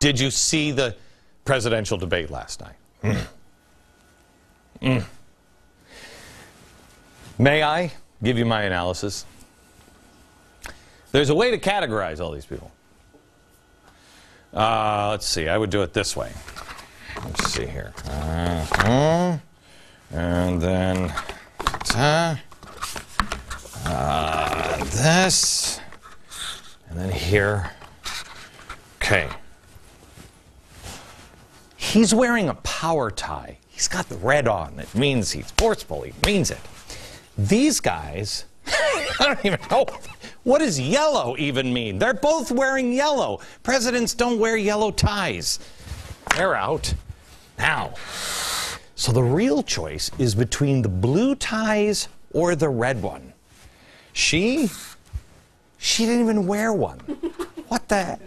Did you see the presidential debate last night? May I give you my analysis? There's a way to categorize all these people. Let's see. I would do it this way. Let's see here. And then this. And then here. Okay. He's wearing a power tie. He's got the red on. It means he's forceful. He means it. These guys, I don't even know. What does yellow even mean? They're both wearing yellow. Presidents don't wear yellow ties. They're out. Now, so the real choice is between the blue ties or the red one. She didn't even wear one. What the?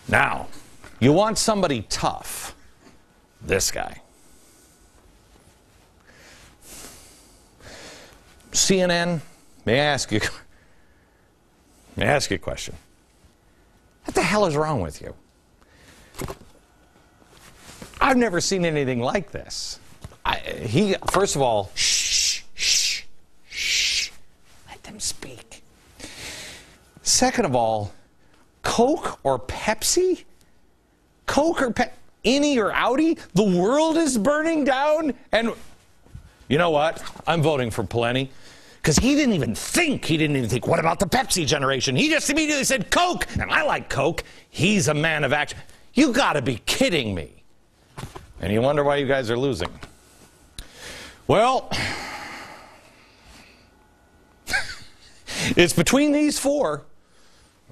Now, you want somebody tough. This guy. CNN, may I ask you a question? What the hell is wrong with you? I've never seen anything like this. First of all, shh, let them speak. Second of all, Coke or Pepsi? Coke or Pepsi? Innie or outie? The world is burning down, and you know what? I'm voting for Plenty. Because he didn't even think, what about the Pepsi generation? He just immediately said Coke, and I like Coke. He's a man of action. You gotta be kidding me. And you wonder why you guys are losing. Well, it's between these four,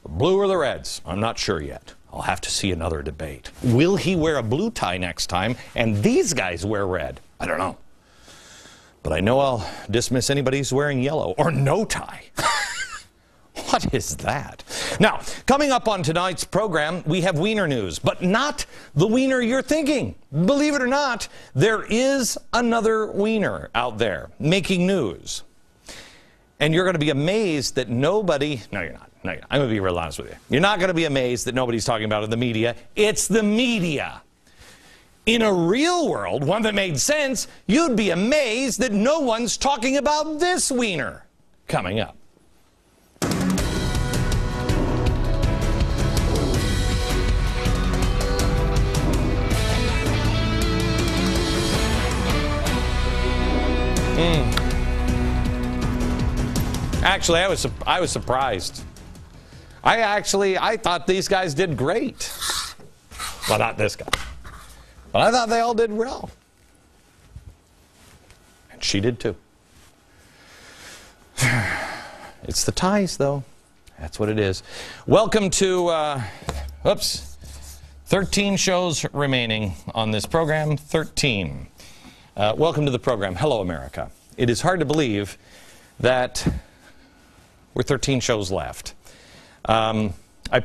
the blue or the reds. I'm not sure yet. I'll have to see another debate. Will he wear a blue tie next time, and these guys wear red? I don't know. But I know I'll dismiss anybody who's wearing yellow or no tie. What is that? Now, coming up on tonight's program, we have wiener news, but not the wiener you're thinking. Believe it or not, there is another wiener out there making news. And you're going to be amazed that nobody... No, you're not. No, you're not. I'm going to be real honest with you. You're not going to be amazed that nobody's talking about it in the media. It's the media. In a real world, one that made sense, you'd be amazed that no one's talking about this wiener. Coming up. Actually, I was surprised. I thought these guys did great. Well, not this guy. But I thought they all did well. And she did too. It's the ties, though. That's what it is. Welcome to, 13 shows remaining on this program. 13. Welcome to the program. Hello, America. It is hard to believe that we're 13 shows left. I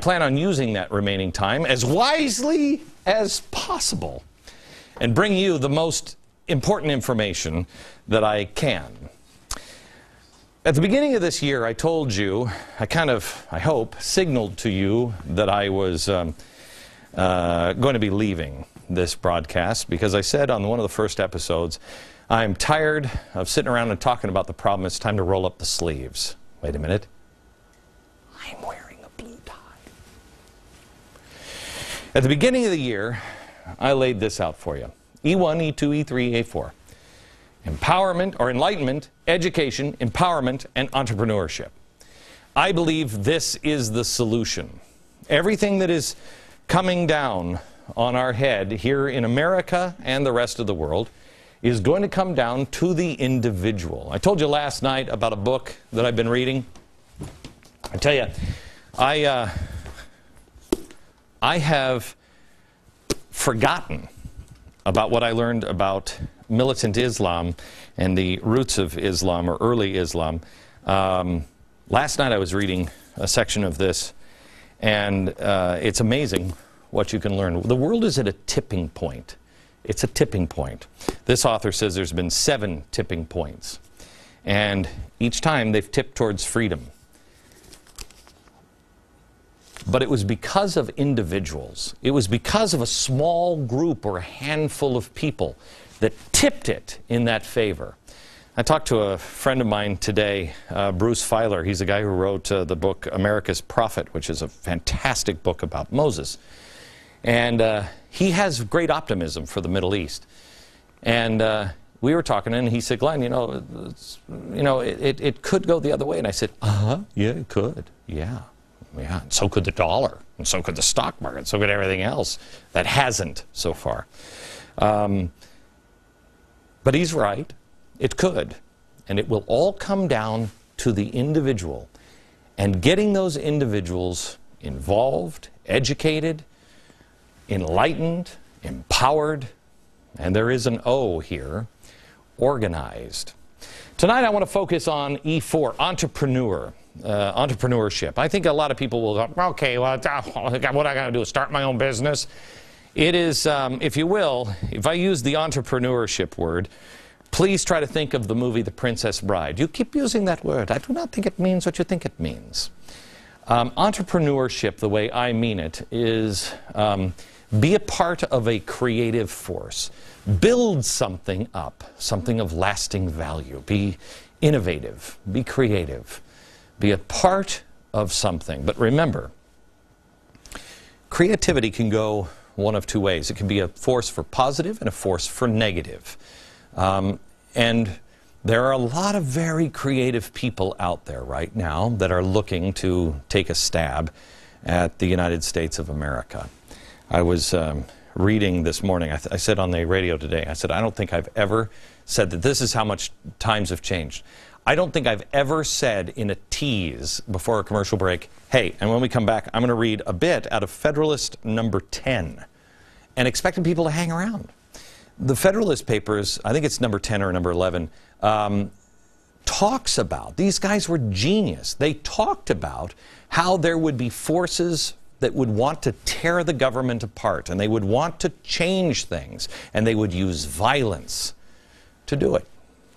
plan on using that remaining time as wisely as possible and bring you the most important information that I can. At the beginning of this year, I told you, I hope, signaled to you that I was going to be leaving this broadcast because I said on one of the first episodes, I'm tired of sitting around and talking about the problem. It's time to roll up the sleeves. Wait a minute. I'm wearing a blue tie. At the beginning of the year, I laid this out for you. E1, E2, E3, A4. Empowerment or enlightenment, education, empowerment, and entrepreneurship. I believe this is the solution. Everything that is coming down on our head here in America and the rest of the world is going to come down to the individual. I told you last night about a book that I've been reading. I tell you, I have forgotten about what I learned about militant Islam and the roots of Islam or early Islam. Last night I was reading a section of this, and it's amazing what you can learn. The world is at a tipping point. It's a tipping point. This author says there's been 7 tipping points, and each time they've tipped towards freedom. But it was because of individuals. It was because of a small group or a handful of people that tipped it in that favor. I talked to a friend of mine today, Bruce Feiler. He's the guy who wrote the book America's Prophet, which is a fantastic book about Moses. And he has great optimism for the Middle East. And we were talking, and he said, Glenn, it could go the other way. And I said, yeah, it could. Yeah. And so could the dollar, and so could the stock market, so could everything else that hasn't so far. But he's right. It could. And it will all come down to the individual and getting those individuals involved, educated, enlightened, empowered, and there is an O here, organized. Tonight I want to focus on E4, entrepreneurship. I think a lot of people will go, okay, well, what I got to do is start my own business. It is, if you will, if I use the entrepreneurship word, please try to think of the movie The Princess Bride. You keep using that word. I do not think it means what you think it means. Entrepreneurship, the way I mean it, is be a part of a creative force. Build something up, something of lasting value. Be innovative. Be creative. Be a part of something. But remember, creativity can go one of two ways. It can be a force for positive and a force for negative. And there are a lot of very creative people out there right now that are looking to take a stab at the United States of America. I was reading this morning, I said on the radio today, I said, I don't think I've ever said that this is how much times have changed. I don't think I've ever said in a tease before a commercial break, hey, and when we come back, I'm going to read a bit out of Federalist number 10 and expecting people to hang around. The Federalist Papers, I think it's number 10 or number 11, talks about, these guys were genius. They talked about how there would be forces that would want to tear the government apart, and they would want to change things, and they would use violence to do it.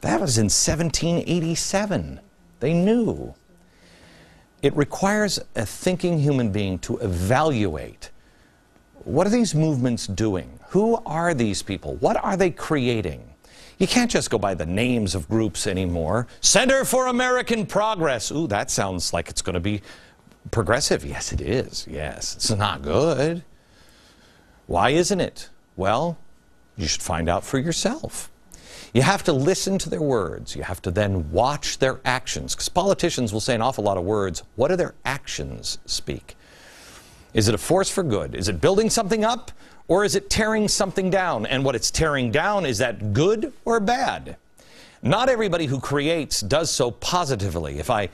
That was in 1787. They knew. It requires a thinking human being to evaluate, what are these movements doing? Who are these people? What are they creating? You can't just go by the names of groups anymore. Center for American Progress. Ooh, that sounds like it's going to be progressive. Yes, it is. Yes, it's not good. Why isn't it? Well, you should find out for yourself. You have to listen to their words. You have to then watch their actions. Because politicians will say an awful lot of words. What do their actions speak? Is it a force for good? Is it building something up? Or is it tearing something down? And what it's tearing down, is that good or bad? Not everybody who creates does so positively. If I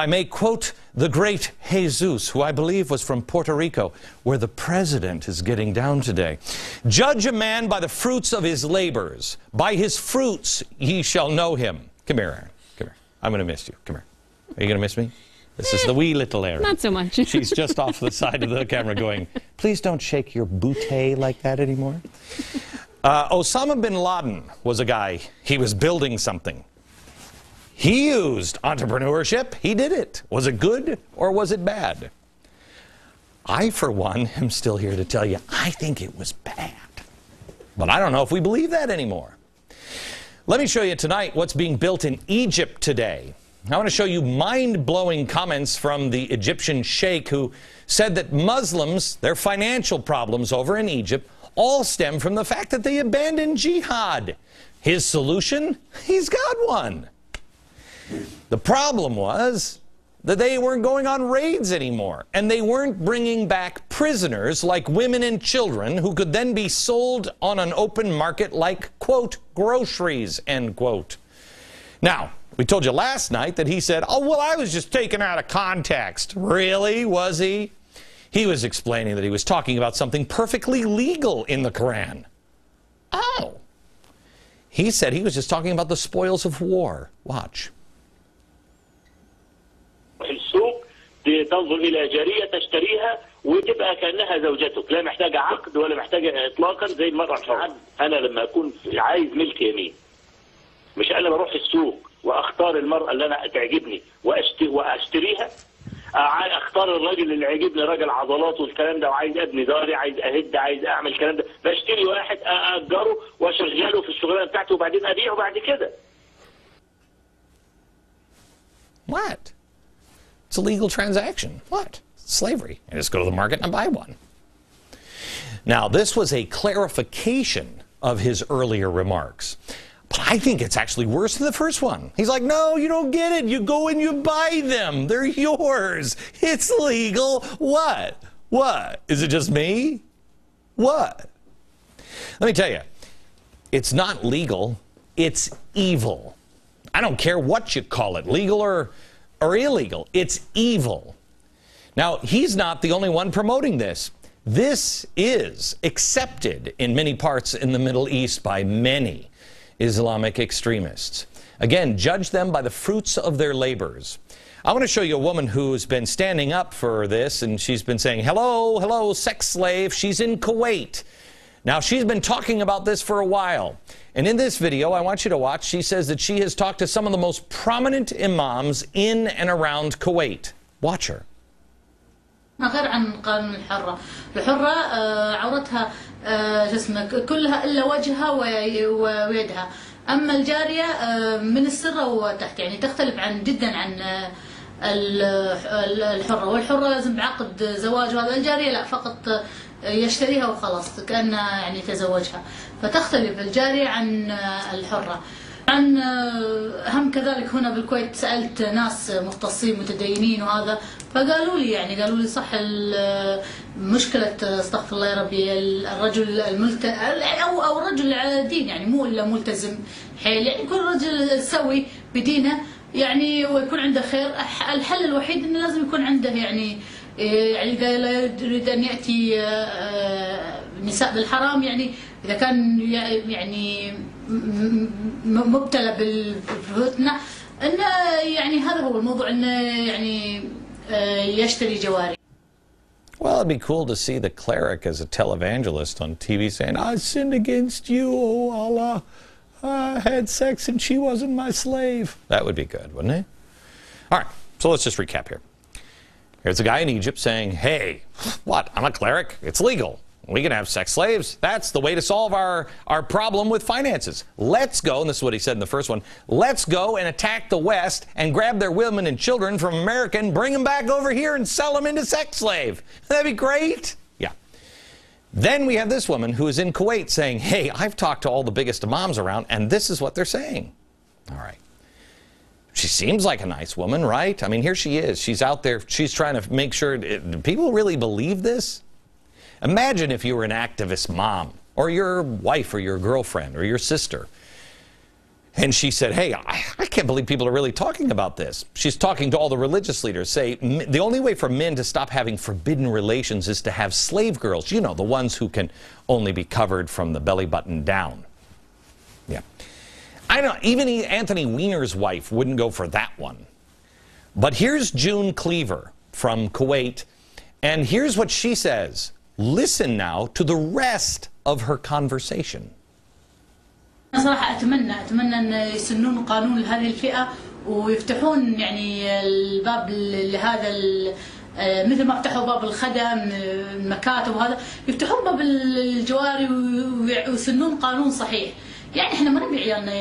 may quote the great Jesus, who I believe was from Puerto Rico, where the president is getting down today. Judge a man by the fruits of his labors. By his fruits ye shall know him. Come here, Aaron. Come here. I'm going to miss you. Come here. Are you going to miss me? This is the wee little Aaron. Not so much. She's just off the side of the camera going, please don't shake your bootay like that anymore. Osama bin Laden was a guy, he was building something. He used entrepreneurship. He did it. Was it good or was it bad? I, for one, am still here to tell you, I think it was bad. But I don't know if we believe that anymore. Let me show you tonight what's being built in Egypt today. I want to show you mind-blowing comments from the Egyptian sheikh who said that Muslims, their financial problems over in Egypt, all stem from the fact that they abandoned jihad. His solution? He's got one. The problem was that they weren't going on raids anymore, and they weren't bringing back prisoners like women and children who could then be sold on an open market like, quote, groceries, end quote. Now, we told you last night that he said, oh, well, I was just taken out of context. Really? Was he? He was explaining that he was talking about something perfectly legal in the Quran. Oh. He said he was just talking about the spoils of war. Watch. السوق تنظر إلى جارية تشتريها وتبقى كأنها زوجتك، لا محتاجة عقد ولا محتاجة إطلاقا زي المرأة الحرة. أنا لما أكون عايز ملك يمين، مش أنا بروح السوق وأختار المرأة اللي أنا تعجبني وأشتريها. اختار الراجل اللي عاجبني، راجل عضلات والكلام ده، وعايز ابني داري، عايز اهد، عايز اعمل الكلام ده، بشتري واحد اجره واشغله في الشغلانه بتاعتي وبعدين ابيعه بعد كده. What? It's a legal transaction. What? Slavery. I just go to the market and buy one. Now, this was a clarification of his earlier remarks. But I think it's actually worse than the first one. He's like, no, you don't get it. You go and you buy them. They're yours. It's legal. What? What? Is it just me? What? Let me tell you, it's not legal. It's evil. I don't care what you call it, legal or illegal. It's evil. Now, he's not the only one promoting this. This is accepted in many parts in the Middle East by many Islamic extremists. Again, judge them by the fruits of their labors. I want to show you a woman who's been standing up for this, and she's been saying, hello, hello, sex slave. She's in Kuwait. Now, she's been talking about this for a while. And in this video, I want you to watch, she says that she has talked to some of the most prominent imams in and around Kuwait. Watch her. غير عن قانون الحرة. الحرة عورتها جسمها كلها إلا وجهها ويدها. أما الجارية من السرة وتحت، يعني تختلف جدا عن الحرة. والحرة لازم بعقد زواج، وهذا الجارية لا، فقط يشتريها وخلاص كأنها يعني تزوجها. فتختلف الجارية عن الحرة. عن هم كذلك هنا بالكويت سألت ناس مختصين متدينين وهذا، فقالوا لي يعني قالوا لي صح مشكلة استغفر الله يا ربي الرجل أو الرجل على دين، يعني مو إلا ملتزم حيل، يعني كل رجل سوي بدينه يعني ويكون عنده خير. الحل الوحيد إنه لازم يكون عنده يعني إذا لا يريد أن يأتي النساء بالحرام، يعني إذا كان يعني مبتلى بالفتنة، إنه يعني هذا هو الموضوع، إنه يعني يشتري جواري. Well, it'd be cool to see the cleric as a televangelist on TV saying, I sinned against you, oh Allah. I had sex and she wasn't my slave. That would be good, wouldn't it? All right, so let's just recap here. Here's a guy in Egypt saying, hey, what? I'm a cleric. It's legal. We can have sex slaves. That's the way to solve our problem with finances. Let's go, and this is what he said in the first one, let's go and attack the West and grab their women and children from America and bring them back over here and sell them into sex slave. That'd be great. Yeah. Then we have this woman who is in Kuwait saying, hey, I've talked to all the biggest imams around, and this is what they're saying. All right. She seems like a nice woman, right? I mean, here she is. She's out there. She's trying to make sure. Do people really believe this? Imagine if you were an activist mom, or your wife, or your girlfriend, or your sister, and she said, hey, I can't believe people are really talking about this. She's talking to all the religious leaders, say, the only way for men to stop having forbidden relations is to have slave girls. You know, the ones who can only be covered from the belly button down. Yeah. I know, even Anthony Weiner's wife wouldn't go for that one. But here's June Cleaver from Kuwait, and here's what she says. Listen now to the rest of her conversation. صراحة أتمنى أن يسنون قانون لهذه الفئة ويفتحون يعني الباب لهذا مثل ما فتحوا باب الخدم المكاتب وهذا، يفتحون باب الجواري ويسنون قانون صحيح. يعني احنا ما نبي عيالنا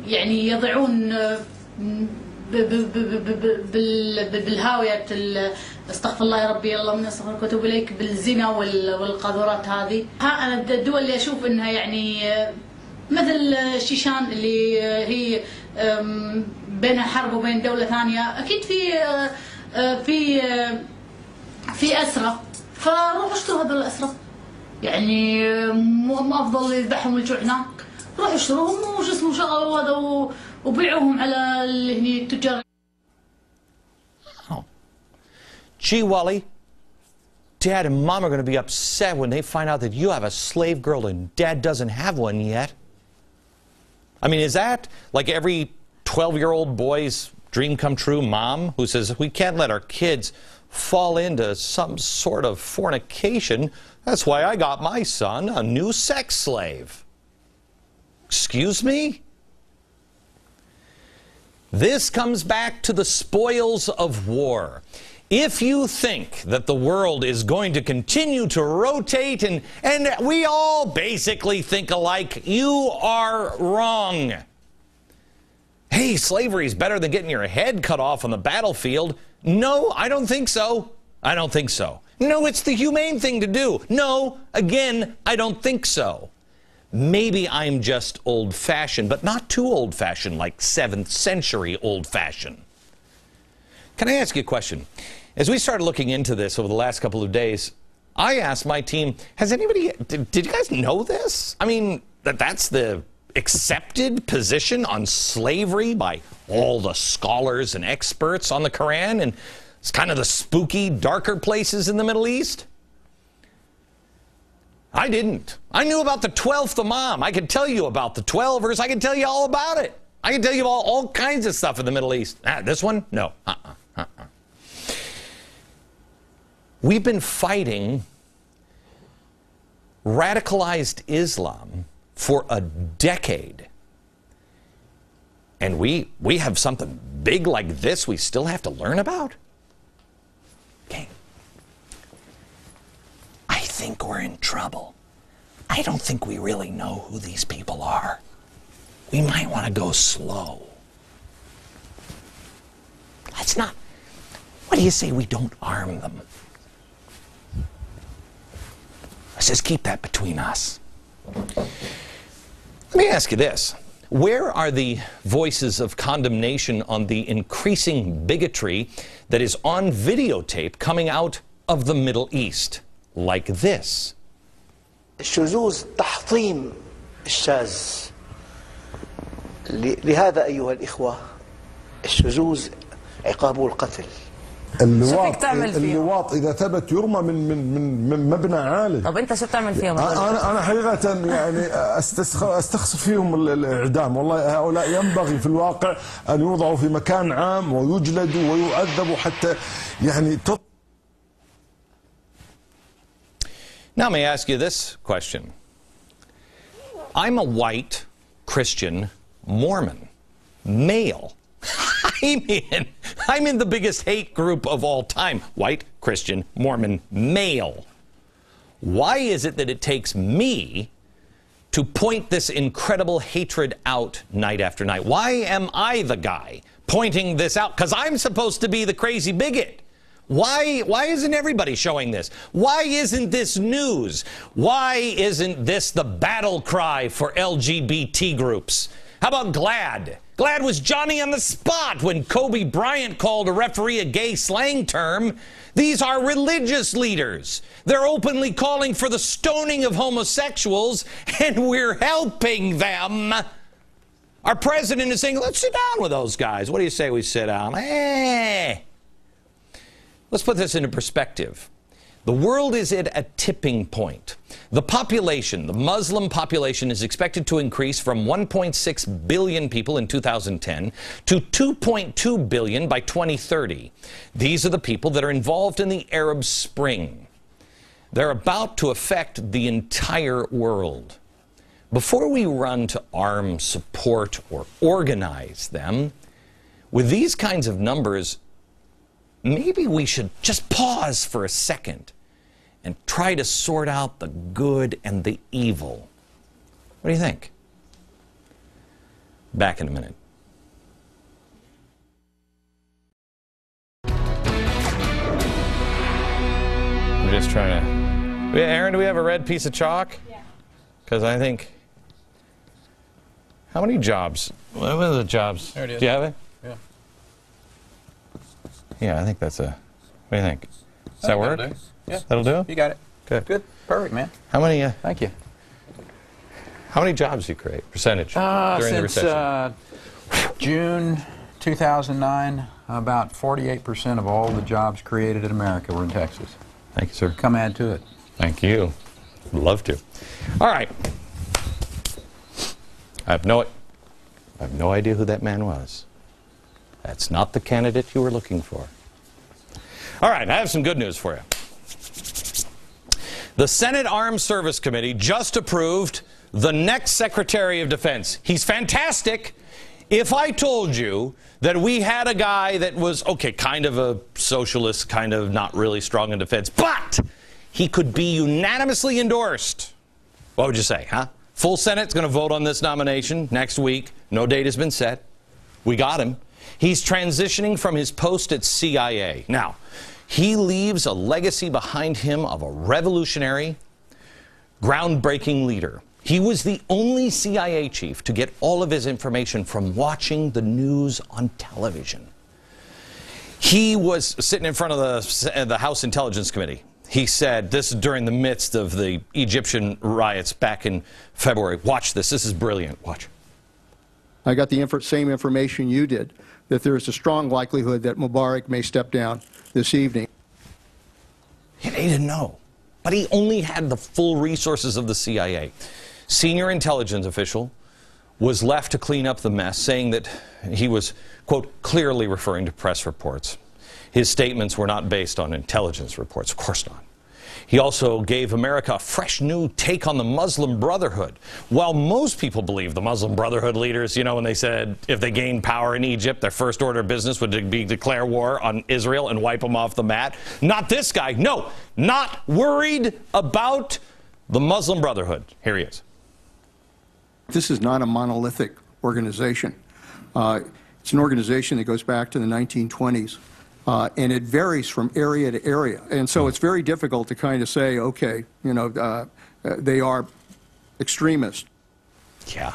يعني يضيعون بالهاوية استغفر الله يا ربي اللهم استغفرك واتوب اليك بالزنا والقاذورات هذه. أنا الدول اللي أشوف إنها يعني مثل الشيشان اللي هي بينها حرب وبين دولة ثانية، أكيد في أسرة، فروحوا اشتروا هذول الأسرة. يعني مو أفضل يذبحهم الجوع هناك، روحوا اشتروهم وش اسمه شغلوا هذا وبيعوهم على اللي هني التجار. Gee, Wally, Dad and Mom are going to be upset when they find out that you have a slave girl and Dad doesn't have one yet. I mean, is that like every 12-year-old boy's dream come true, Mom, who says, we can't let our kids fall into some sort of fornication. That's why I got my son a new sex slave. Excuse me? This comes back to the spoils of war. If you think that the world is going to continue to rotate and we all basically think alike, you are wrong. Hey, slavery is better than getting your head cut off on the battlefield. No, I don't think so. I don't think so. No, it's the humane thing to do. No, again, I don't think so. Maybe I'm just old-fashioned, but not too old-fashioned, like 7th century old-fashioned. Can I ask you a question? As we started looking into this over the last couple of days, I asked my team, did you guys know this? I mean, that's the accepted position on slavery by all the scholars and experts on the Quran, and it's kind of the spooky, darker places in the Middle East? I didn't. I knew about the 12th Imam. I could tell you about the 12ers. I could tell you all about it. I can tell you about all kinds of stuff in the Middle East. This one? No. We've been fighting radicalized Islam for a decade. And we have something big like this we still have to learn about? Okay. I think we're in trouble. I don't think we really know who these people are. We might want to go slow. Let's not. What do you say we don't arm them? Let's just keep that between us. Let me ask you this. Where are the voices of condemnation on the increasing bigotry that is on videotape coming out of the Middle East? Like this. الشذوذ تحطيم الشاذ. لهذا أيها الإخوة الشذوذ عقابه القتل. اللواط إذا ثبت يرمى من مبنى عالي. طب أنت شو بتعمل فيهم؟ أنا حقيقة يعني أستخسر فيهم الإعدام. والله هؤلاء ينبغي في الواقع أن يوضعوا في مكان عام ويجلدوا ويؤدبوا حتى يعني. Now, let me ask you this question. I'm a white Christian Mormon, male. I'm in the biggest hate group of all time. White Christian Mormon male. Why is it that it takes me to point this incredible hatred out night after night? Why am I the guy pointing this out? Because I'm supposed to be the crazy bigot. Why isn't everybody showing this? Why isn't this news? Why isn't this the battle cry for LGBT groups? How about GLAAD? GLAAD was Johnny on the spot when Kobe Bryant called a referee a gay slang term. These are religious leaders. They're openly calling for the stoning of homosexuals, and we're helping them. Our president is saying, let's sit down with those guys. What do you say we sit down? Let's put this into perspective. The world is at a tipping point. The population, the Muslim population, is expected to increase from 1.6 billion people in 2010 to 2.2 billion by 2030. These are the people that are involved in the Arab Spring. They're about to affect the entire world. Before we run to arm, support, or organize them, with these kinds of numbers, maybe we should just pause for a second and try to sort out the good and the evil. What do you think? Back in a minute. I'm just trying to... Aaron, do we have a red piece of chalk? Yeah. Because I think... How many jobs? What are the jobs? There it is. Do you have it? Yeah. Yeah, I think that's a... What do you think? Does that work? That'll do. Yeah. That'll do? You got it. Good. Good. Perfect, man. How many... Thank you. How many jobs do you create? Percentage during the recession? June 2009, about 48% of all the jobs created in America were in Texas. Thank you, sir. Come add to it. Thank you. Would love to. All right. I have no idea who that man was. That's not the candidate you were looking for. All right, I have some good news for you. The Senate Armed Service Committee just approved the next Secretary of Defense. He's fantastic. If I told you that we had a guy that was, okay, kind of a socialist, kind of not really strong in defense, but he could be unanimously endorsed, what would you say, huh? Full Senate's going to vote on this nomination next week. No date has been set. We got him. He's transitioning from his post at CIA. Now, he leaves a legacy behind him of a revolutionary, groundbreaking leader. He was the only CIA chief to get all of his information from watching the news on television. He was sitting in front of the House Intelligence Committee. He said, this is during the midst of the Egyptian riots back in February. Watch this. This is brilliant. Watch. I got the same information you did, that there is a strong likelihood that Mubarak may step down this evening. He didn't know. But he only had the full resources of the CIA. Senior intelligence official was left to clean up the mess, saying that he was, quote, clearly referring to press reports. His statements were not based on intelligence reports, of course not. He also gave America a fresh new take on the Muslim Brotherhood. While most people believe the Muslim Brotherhood leaders, you know, when they said if they gained power in Egypt, their first order of business would be declare war on Israel and wipe them off the mat. Not this guy. No, not worried about the Muslim Brotherhood. Here he is. This is not a monolithic organization. It's an organization that goes back to the 1920s. And it varies from area to area. And so it's very difficult to kind of say, okay, you know, they are extremists. Yeah.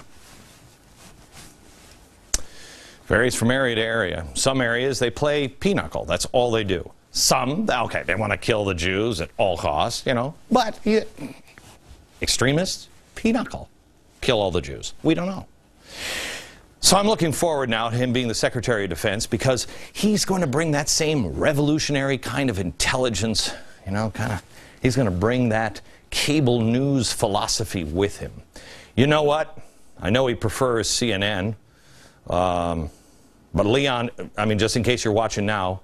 Varies from area to area. Some areas, they play pinochle. That's all they do. Some, okay, they want to kill the Jews at all costs, you know. But extremists, pinochle. Kill all the Jews. We don't know. So I'm looking forward now to him being the Secretary of Defense, because he's going to bring that same revolutionary kind of intelligence, you know, he's going to bring that cable news philosophy with him. You know what? I know he prefers CNN, but Leon, I mean, just in case you're watching now,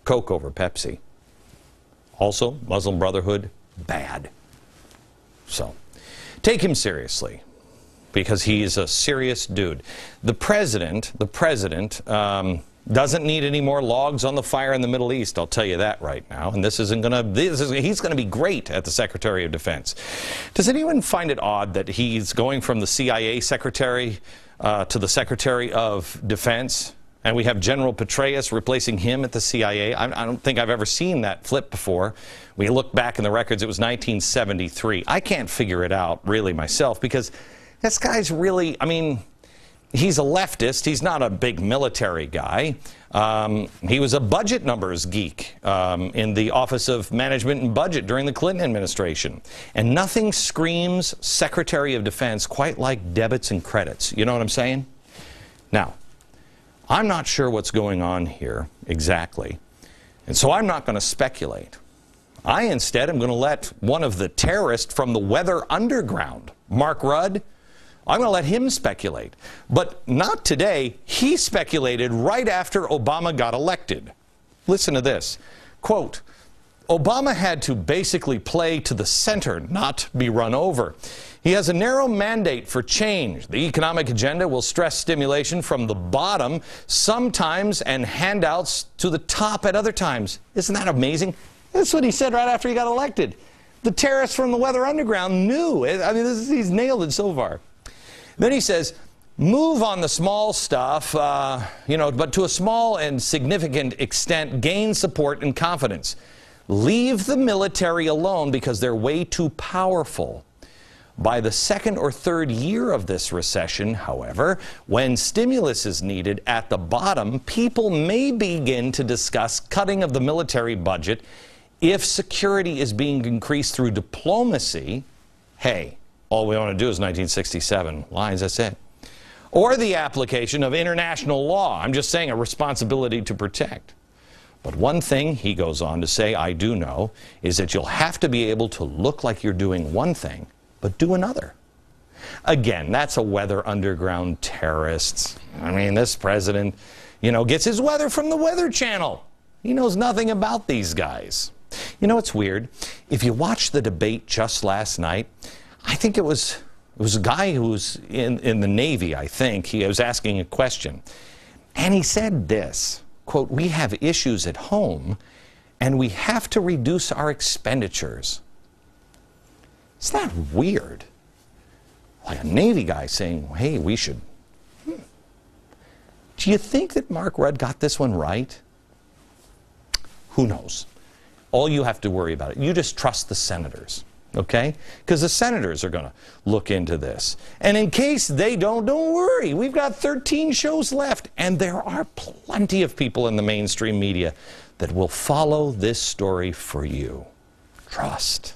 Coke over Pepsi. Also, Muslim Brotherhood, bad. So, take him seriously, because he is a serious dude. The president doesn't need any more logs on the fire in the Middle East, I'll tell you that right now. And he's going to be great at the Secretary of Defense. Does anyone find it odd that he's going from the CIA secretary to the Secretary of Defense? And we have General Petraeus replacing him at the CIA. I don't think I've ever seen that flip before. We look back in the records, it was 1973. I can't figure it out really myself, because this guy's really, I mean, he's a leftist. He's not a big military guy. He was a budget numbers geek in the Office of Management and Budget during the Clinton administration. And nothing screams Secretary of Defense quite like debits and credits. You know what I'm saying? Now, I'm not sure what's going on here exactly. And so I'm not going to speculate. I instead am going to let one of the terrorists from the Weather Underground, Mark Rudd, I'm going to let him speculate. But not today. He speculated right after Obama got elected. Listen to this. Quote, Obama had to basically play to the center, not be run over. He has a narrow mandate for change. The economic agenda will stress stimulation from the bottom sometimes and handouts to the top at other times. Isn't that amazing? That's what he said right after he got elected. The terrorists from the Weather Underground knew. I mean, he's nailed it so far. Then he says, move on the small stuff, you know, but to a small and significant extent, gain support and confidence. Leave the military alone because they're way too powerful. By the second or third year of this recession, however, when stimulus is needed at the bottom, people may begin to discuss cutting of the military budget. If security is being increased through diplomacy, hey, all we want to do is 1967 lines, that's it. Or the application of international law. I'm just saying, a responsibility to protect. But one thing, he goes on to say, I do know, is that you'll have to be able to look like you're doing one thing, but do another. Again, that's a Weather Underground terrorist. I mean, this president, you know, gets his weather from the Weather Channel. He knows nothing about these guys. You know, it's weird. If you watched the debate just last night, I think it was It was a guy who was in the Navy, I think. He was asking a question. And he said this, quote, "We have issues at home, and we have to reduce our expenditures." Isn't that weird? Like a Navy guy saying, hey, we should. Do you think that Mark Rudd got this one right? Who knows? All you have to worry about it, you just trust the senators, okay? Because the senators are going to look into this. And in case they don't worry. We've got 13 shows left, and there are plenty of people in the mainstream media that will follow this story for you. Trust.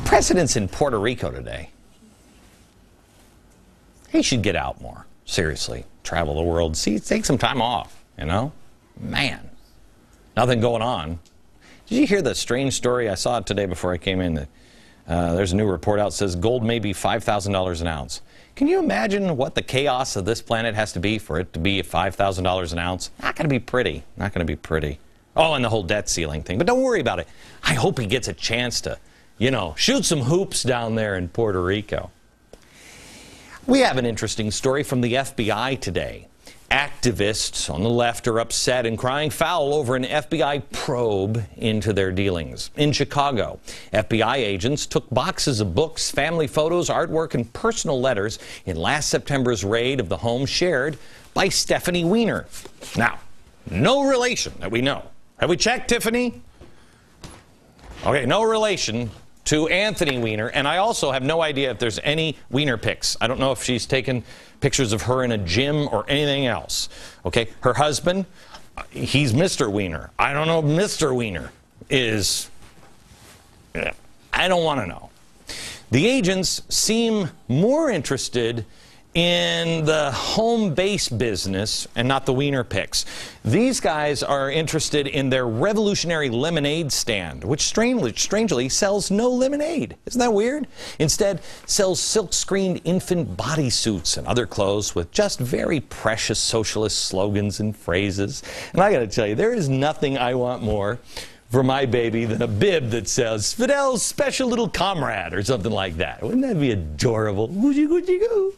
President's in Puerto Rico today. He should get out more. Seriously. Travel the world. See, take some time off, you know? Man. Nothing going on. Did you hear the strange story? I saw it today before I came in. That there's a new report out that says gold may be $5,000 an ounce. Can you imagine what the chaos of this planet has to be for it to be $5,000 an ounce? Not going to be pretty. Not going to be pretty. Oh, and the whole debt ceiling thing. But don't worry about it. I hope he gets a chance to, you know, shoot some hoops down there in Puerto Rico. We have an interesting story from the FBI today. Activists on the left are upset and crying foul over an FBI probe into their dealings. In Chicago, FBI agents took boxes of books, family photos, artwork, and personal letters in last September's raid of the home shared by Stephanie Weiner. Now, no relation that we know. Have we checked, Tiffany? Okay, no relation to Anthony Weiner, and I also have no idea if there's any Weiner pics. I don't know if she's taken pictures of her in a gym or anything else. Okay, her husband, he's Mr. Weiner. I don't know if Mr. Weiner is, I don't want to know. The agents seem more interested in the home base business and not the Weiner pics. These guys are interested in their revolutionary lemonade stand, which strangely sells no lemonade. Isn't that weird? Instead, sells silk-screened infant bodysuits and other clothes with just very precious socialist slogans and phrases. And I got to tell you, there is nothing I want more for my baby than a bib that says Fidel's special little comrade or something like that. Wouldn't that be adorable? Woogie woogie goo.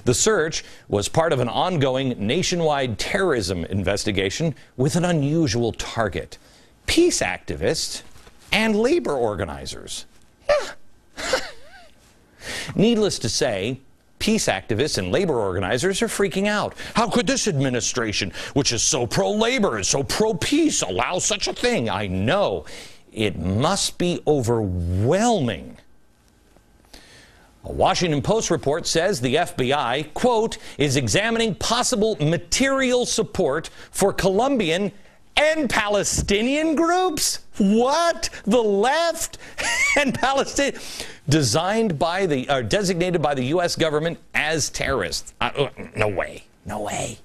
The search was part of an ongoing nationwide terrorism investigation with an unusual target: peace activists and labor organizers. Yeah. Needless to say, peace activists and labor organizers are freaking out. How could this administration, which is so pro-labor and so pro-peace, allow such a thing? I know. It must be overwhelming. A Washington Post report says the FBI, quote, is examining possible material support for Colombian and Palestinian groups? What? The left and Palestine? Designated by the U.S. government as terrorists. No way. No way.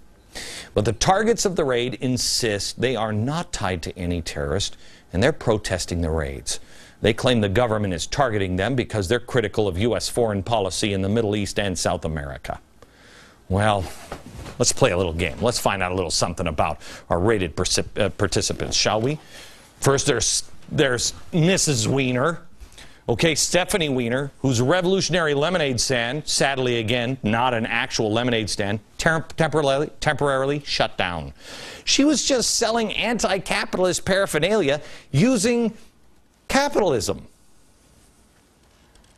But the targets of the raid insist they are not tied to any terrorist, and they're protesting the raids. They claim the government is targeting them because they're critical of U.S. foreign policy in the Middle East and South America. Well, let's play a little game. Let's find out a little something about our raided participants, shall we? First, there's Mrs. Weiner. Okay, Stephanie Weiner, whose revolutionary lemonade stand, sadly again, not an actual lemonade stand, temporarily shut down. She was just selling anti-capitalist paraphernalia using capitalism.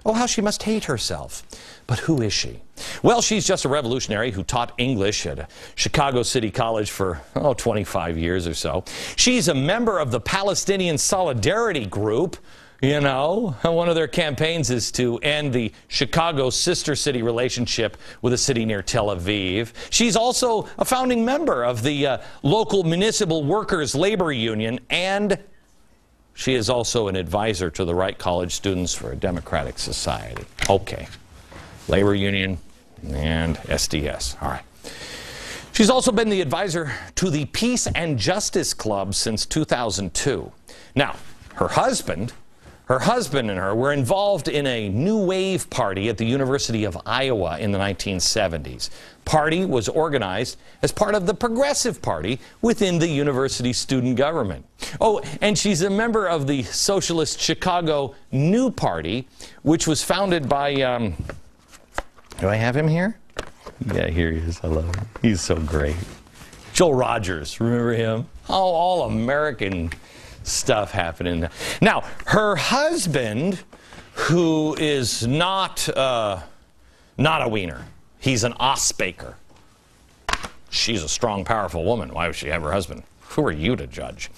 Oh, how she must hate herself. But who is she? Well, she's just a revolutionary who taught English at a Chicago City College for, 25 years or so. She's a member of the Palestinian Solidarity Group. You know, one of their campaigns is to end the Chicago sister city relationship with a city near Tel Aviv. She's also a founding member of the local municipal workers' labor union, and she is also an advisor to the Wright College Students for a Democratic Society. Okay. Labor union and SDS. All right. She's also been the advisor to the Peace and Justice Club since 2002. Now, her husband Her husband and her were involved in a New Wave party at the University of Iowa in the 1970s. Party was organized as part of the Progressive Party within the university student government. Oh, and she's a member of the Socialist Chicago New Party, which was founded by, do I have him here? Yeah, here he is. I love him. He's so great. Joel Rogers, remember him? Oh, all American stuff happening. Now, her husband, who is not a wiener, he's an Osbaker. She's a strong, powerful woman. Why would she have her husband? Who are you to judge?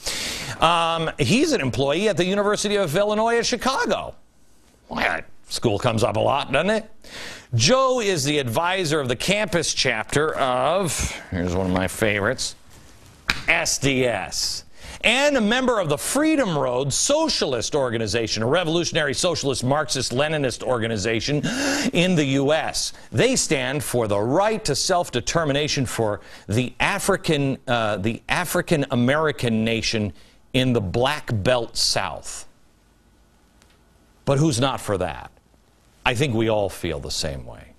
He's an employee at the University of Illinois at Chicago. Well, that school comes up a lot, doesn't it? Joe is the advisor of the campus chapter of, here's one of my favorites, SDS, and a member of the Freedom Road Socialist Organization, a revolutionary socialist Marxist-Leninist organization in the U.S. They stand for the right to self-determination for the African-American nation in the Black Belt South. But who's not for that? I think we all feel the same way.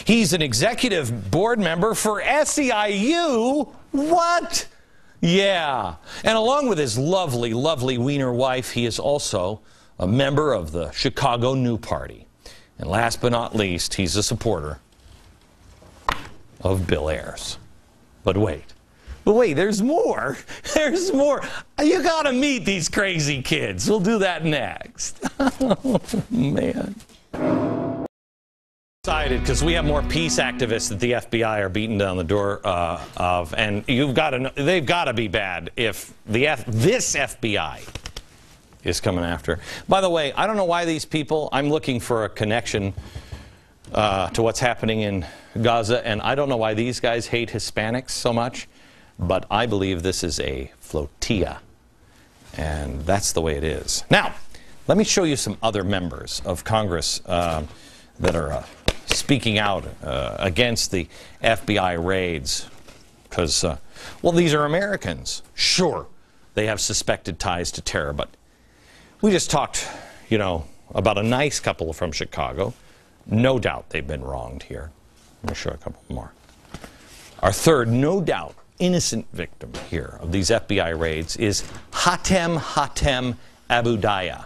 He's an executive board member for SEIU. What? Yeah. And along with his lovely, lovely wiener wife, he is also a member of the Chicago New Party. And last but not least, he's a supporter of Bill Ayers. But wait, there's more. There's more. You got to meet these crazy kids. We'll do that next. Oh, man. Excited because we have more peace activists that the FBI are beating down the door of, and you've got to know, they've got to be bad if this FBI is coming after. By the way, I don't know why these people. I'm looking for a connection to what's happening in Gaza, and I don't know why these guys hate Hispanics so much, but I believe this is a flotilla, and that's the way it is. Now, let me show you some other members of Congress that are speaking out against the FBI raids because, well, these are Americans. Sure, they have suspected ties to terror, but we just talked, you know, about a nice couple from Chicago. No doubt they've been wronged here. Let me show a couple more. Our third, no doubt, innocent victim here of these FBI raids is Hatem Abudaya.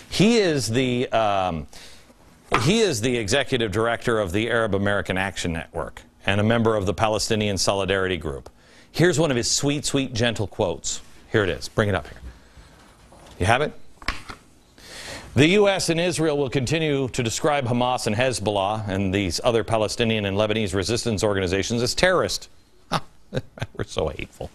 He is the executive director of the Arab American Action Network and a member of the Palestinian Solidarity Group. Here's one of his sweet, sweet, gentle quotes. Here it is. Bring it up here. You have it? The U.S. and Israel will continue to describe Hamas and Hezbollah and these other Palestinian and Lebanese resistance organizations as terrorists. We're so hateful.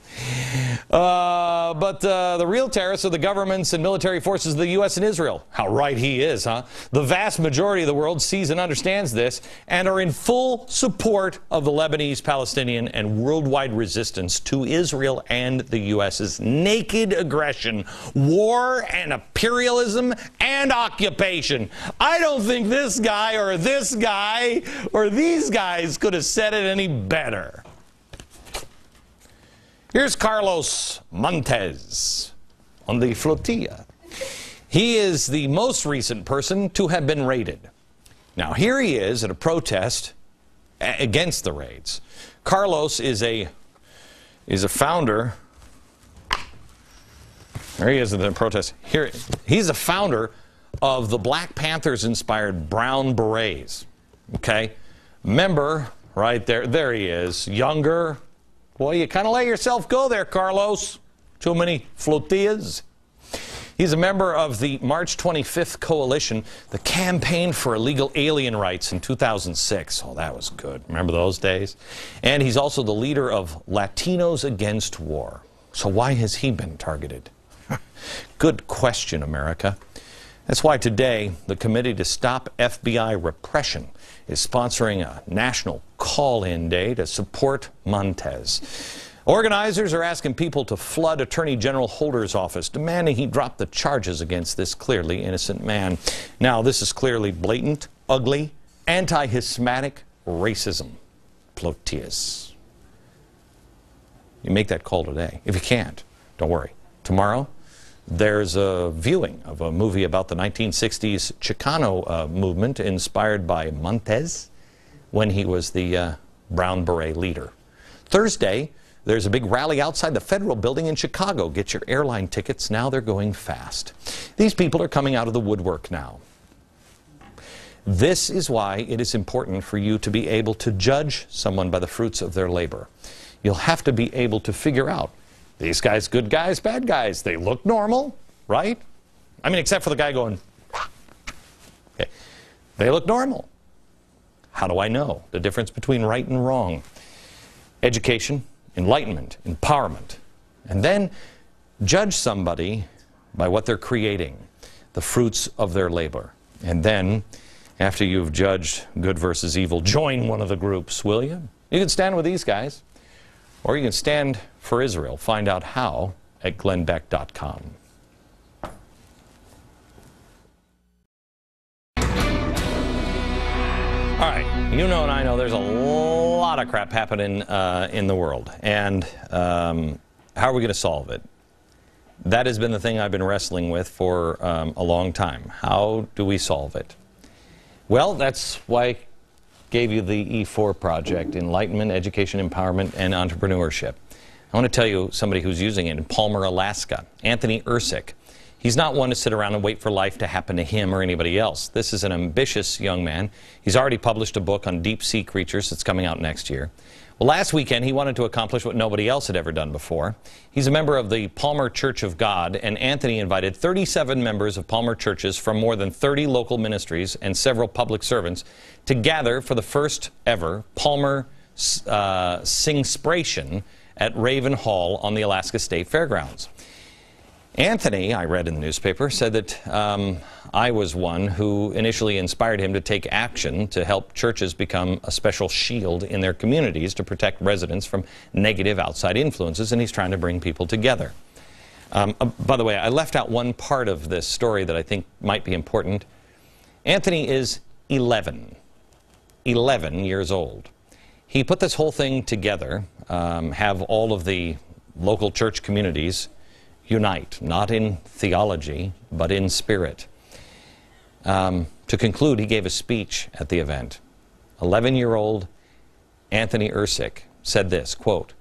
But the real terrorists are the governments and military forces of the U.S. and Israel. How right he is, huh? The vast majority of the world sees and understands this and are in full support of the Lebanese, Palestinian, and worldwide resistance to Israel and the U.S.'s naked aggression, war, and imperialism and occupation. I don't think this guy or these guys could have said it any better. Here's Carlos Montes on the flotilla. He is the most recent person to have been raided. Now, here he is at a protest against the raids. Carlos is a founder. There he is at the protest. Here, he's a founder of the Black Panthers-inspired Brown Berets. Okay? Member, right there. There he is. Younger. Boy, you kind of let yourself go there, Carlos. Too many flotillas. He's a member of the March 25th Coalition, the Campaign for Illegal Alien Rights in 2006. Oh, that was good. Remember those days? And he's also the leader of Latinos Against War. So why has he been targeted? Good question, America. That's why today the Committee to Stop FBI Repression is sponsoring a national call-in day to support Montes. Organizers are asking people to flood Attorney General Holder's office, demanding he drop the charges against this clearly innocent man. Now, this is clearly blatant, ugly, anti-Hispanic racism. Plotius. You make that call today. If you can't, don't worry. Tomorrow, There's a viewing of a movie about the 1960s Chicano movement inspired by Montez when he was the Brown Beret leader. Thursday, there's a big rally outside the Federal Building in Chicago. Get your airline tickets. Now they're going fast. These people are coming out of the woodwork now. This is why it is important for you to be able to judge someone by the fruits of their labor. You'll have to be able to figure out, these guys, good guys, bad guys. They look normal, right? I mean, except for the guy going, okay. They look normal. How do I know the difference between right and wrong? Education, enlightenment, empowerment. And then judge somebody by what they're creating, the fruits of their labor. And then, after you've judged good versus evil, join one of the groups, will you? You can stand with these guys, or you can stand for Israel. Find out how at glennbeck.com. All right, you know and I know there's a lot of crap happening in the world. And how are we going to solve it? That has been the thing I've been wrestling with for a long time. How do we solve it? Well, that's why I gave you the E4 project, Enlightenment, Education, Empowerment, and Entrepreneurship. I want to tell you somebody who's using it in Palmer, Alaska, Anthony Ursick. He's not one to sit around and wait for life to happen to him or anybody else. This is an ambitious young man. He's already published a book on deep sea creatures that's coming out next year. Well, last weekend he wanted to accomplish what nobody else had ever done before. He's a member of the Palmer Church of God, and Anthony invited 37 members of Palmer churches from more than 30 local ministries and several public servants to gather for the first ever Palmer Singspiration at Raven Hall on the Alaska State Fairgrounds. Anthony, I read in the newspaper, said that I was one who initially inspired him to take action to help churches become a special shield in their communities to protect residents from negative outside influences, and he's trying to bring people together. By the way, I left out one part of this story that I think might be important. Anthony is 11 years old. He put this whole thing together, have all of the local church communities unite, not in theology, but in spirit. To conclude, he gave a speech at the event. 11-year-old Anthony Ursick said this, quote,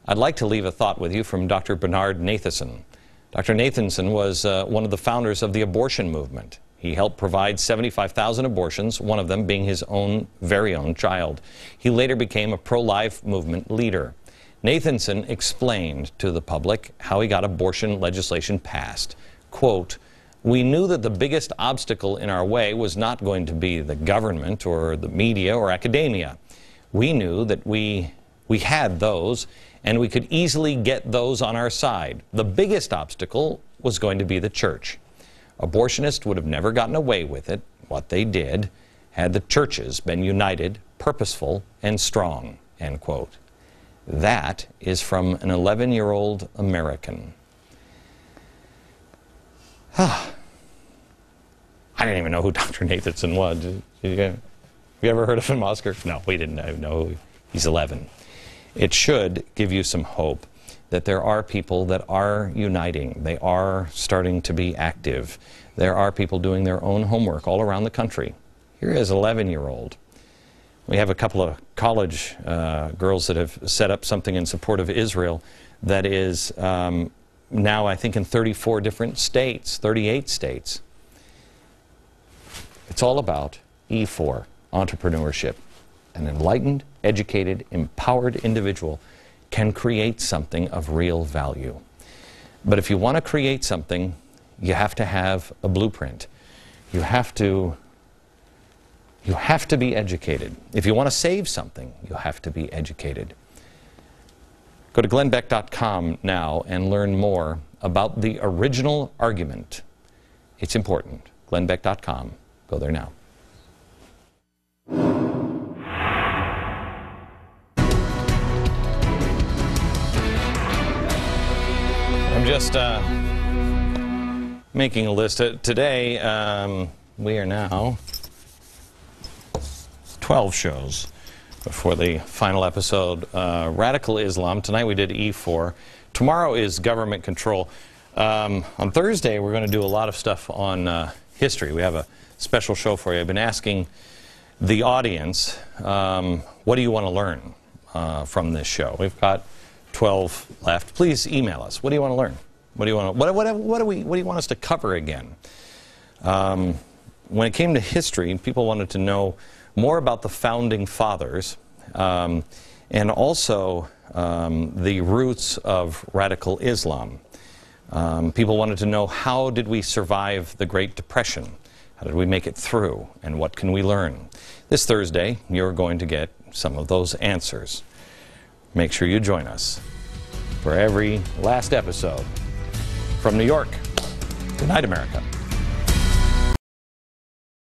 "I'd like to leave a thought with you from Dr. Bernard Nathanson. Dr. Nathanson was one of the founders of the abortion movement. He helped provide 75,000 abortions, one of them being his own very own child. He later became a pro-life movement leader. Nathanson explained to the public how he got abortion legislation passed. Quote, "We knew that the biggest obstacle in our way was not going to be the government or the media or academia. We knew that we had those, and we could easily get those on our side. The biggest obstacle was going to be the church. Abortionists would have never gotten away with it, what they did, had the churches been united, purposeful, and strong," end quote. That is from an 11-year-old American. I didn't even know who Dr. Nathanson was. Have you ever heard of him, Oscar? No, we didn't know. He's 11. It should give you some hope that there are people that are uniting. They are starting to be active. There are people doing their own homework all around the country. Here is an 11-year-old. We have a couple of college girls that have set up something in support of Israel that is now, I think, in 34 different states, 38 states. It's all about E4, entrepreneurship. An enlightened, educated, empowered individual can create something of real value. But if you want to create something, you have to have a blueprint. You have to be educated. If you want to save something, you have to be educated. Go to glennbeck.com now and learn more about the original argument. It's important. glennbeck.com. Go there now. I'm just making a list. Today, we are now 12 shows before the final episode. Radical Islam. Tonight we did E4. Tomorrow is government control. On Thursday, we're going to do a lot of stuff on history. We have a special show for you. I've been asking the audience, what do you want to learn from this show? We've got 12 left. Please email us. What do you want to learn? What do you want to, what do you want us to cover again? When it came to history, people wanted to know more about the founding fathers and also the roots of radical Islam. People wanted to know, how did we survive the Great Depression? How did we make it through? And what can we learn? This Thursday, you're going to get some of those answers. Make sure you join us for every last episode. From New York, good night, America.